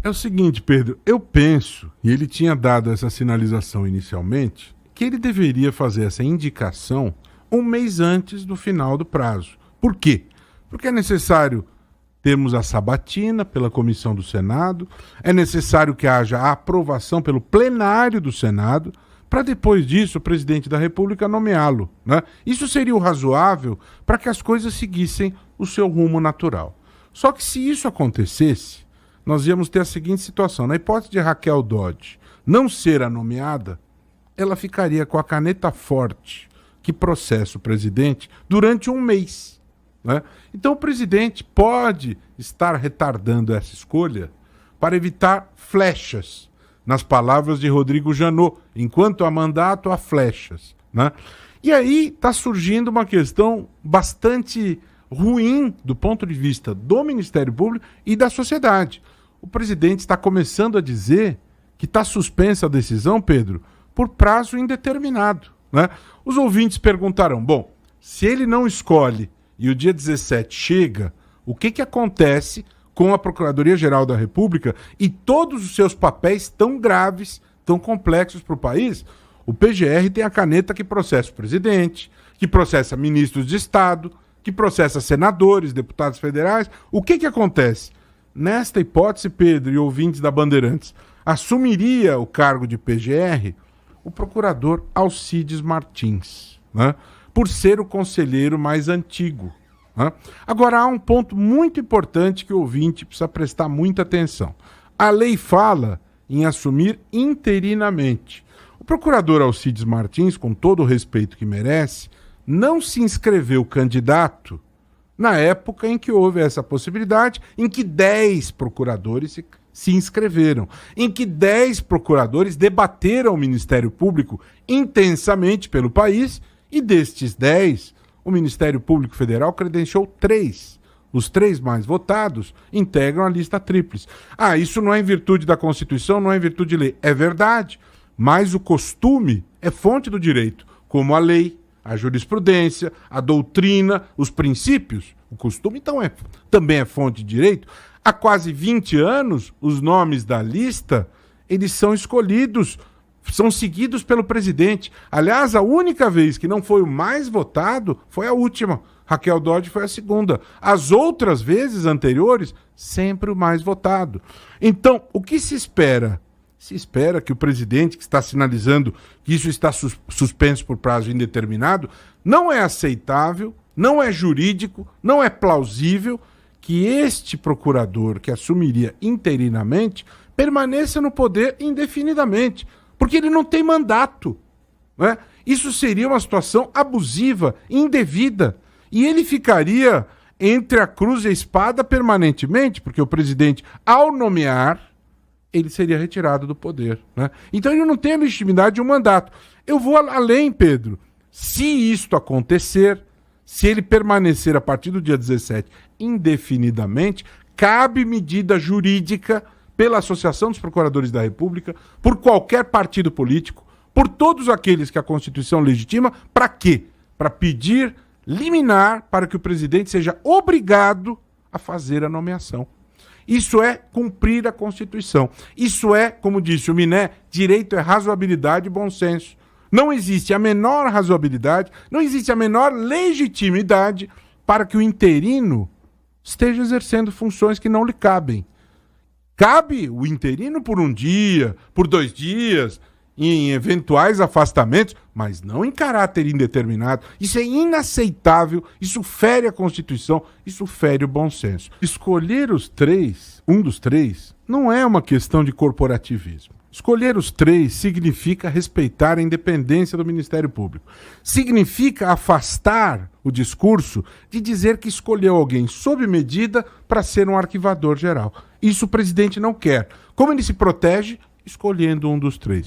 É o seguinte, Pedro, eu penso, e ele tinha dado essa sinalização inicialmente, que ele deveria fazer essa indicação um mês antes do final do prazo. Por quê? Porque é necessário termos a sabatina pela comissão do Senado, é necessário que haja a aprovação pelo plenário do Senado, para depois disso o presidente da República nomeá-lo, né? Isso seria o razoável para que as coisas seguissem o seu rumo natural. Só que se isso acontecesse, nós íamos ter a seguinte situação. Na hipótese de Raquel Dodge não ser a nomeada, ela ficaria com a caneta forte que processa o presidente durante um mês, né? Então o presidente pode estar retardando essa escolha para evitar flechas, nas palavras de Rodrigo Janot, enquanto há mandato, há flechas, né? E aí está surgindo uma questão bastante ruim do ponto de vista do Ministério Público e da sociedade. O presidente está começando a dizer que está suspensa a decisão, Pedro, por prazo indeterminado, né? Os ouvintes perguntarão, bom, se ele não escolhe e o dia 17 chega, o que acontece com a Procuradoria-Geral da República e todos os seus papéis tão graves, tão complexos para o país? O PGR tem a caneta que processa o presidente, que processa ministros de Estado, que processa senadores, deputados federais. O que acontece? Nesta hipótese, Pedro e ouvintes da Bandeirantes, assumiria o cargo de PGR o procurador Alcides Martins, né? Por ser o conselheiro mais antigo. Agora, há um ponto muito importante que o ouvinte precisa prestar muita atenção. A lei fala em assumir interinamente. O procurador Alcides Martins, com todo o respeito que merece, não se inscreveu candidato na época em que houve essa possibilidade, em que 10 procuradores se inscreveram, em que 10 procuradores debateram o Ministério Público intensamente pelo país, e destes 10... o Ministério Público Federal credenciou 3. Os 3 mais votados integram a lista tríplice. Ah, isso não é em virtude da Constituição, não é em virtude de lei. É verdade, mas o costume é fonte do direito, como a lei, a jurisprudência, a doutrina, os princípios. O costume, então, também é fonte de direito. Há quase 20 anos, os nomes da lista, eles são escolhidos, são seguidos pelo presidente. Aliás, a única vez que não foi o mais votado foi a última. Raquel Dodge foi a segunda. As outras vezes anteriores, sempre o mais votado. Então, o que se espera? Se espera que o presidente, que está sinalizando que isso está suspenso por prazo indeterminado, não é aceitável, não é jurídico, não é plausível que este procurador, que assumiria interinamente, permaneça no poder indefinidamente, porque ele não tem mandato, né? Isso seria uma situação abusiva, indevida, e ele ficaria entre a cruz e a espada permanentemente, porque o presidente, ao nomear, ele seria retirado do poder, né? Então ele não tem a legitimidade de um mandato. Eu vou além, Pedro. Se isto acontecer, se ele permanecer a partir do dia 17 indefinidamente, cabe medida jurídica pela Associação dos Procuradores da República, por qualquer partido político, por todos aqueles que a Constituição legitima. Para quê? Para pedir liminar para que o presidente seja obrigado a fazer a nomeação. Isso é cumprir a Constituição. Isso é, como disse o Miné, direito é razoabilidade e bom senso. Não existe a menor razoabilidade, não existe a menor legitimidade para que o interino esteja exercendo funções que não lhe cabem. Cabe o interino por um dia, por 2 dias, em eventuais afastamentos, mas não em caráter indeterminado. Isso é inaceitável, isso fere a Constituição, isso fere o bom senso. Escolher os 3, um dos 3, não é uma questão de corporativismo. Escolher os 3 significa respeitar a independência do Ministério Público. Significa afastar o discurso de dizer que escolheu alguém sob medida para ser um arquivador geral. Isso o presidente não quer. Como ele se protege? Escolhendo um dos 3.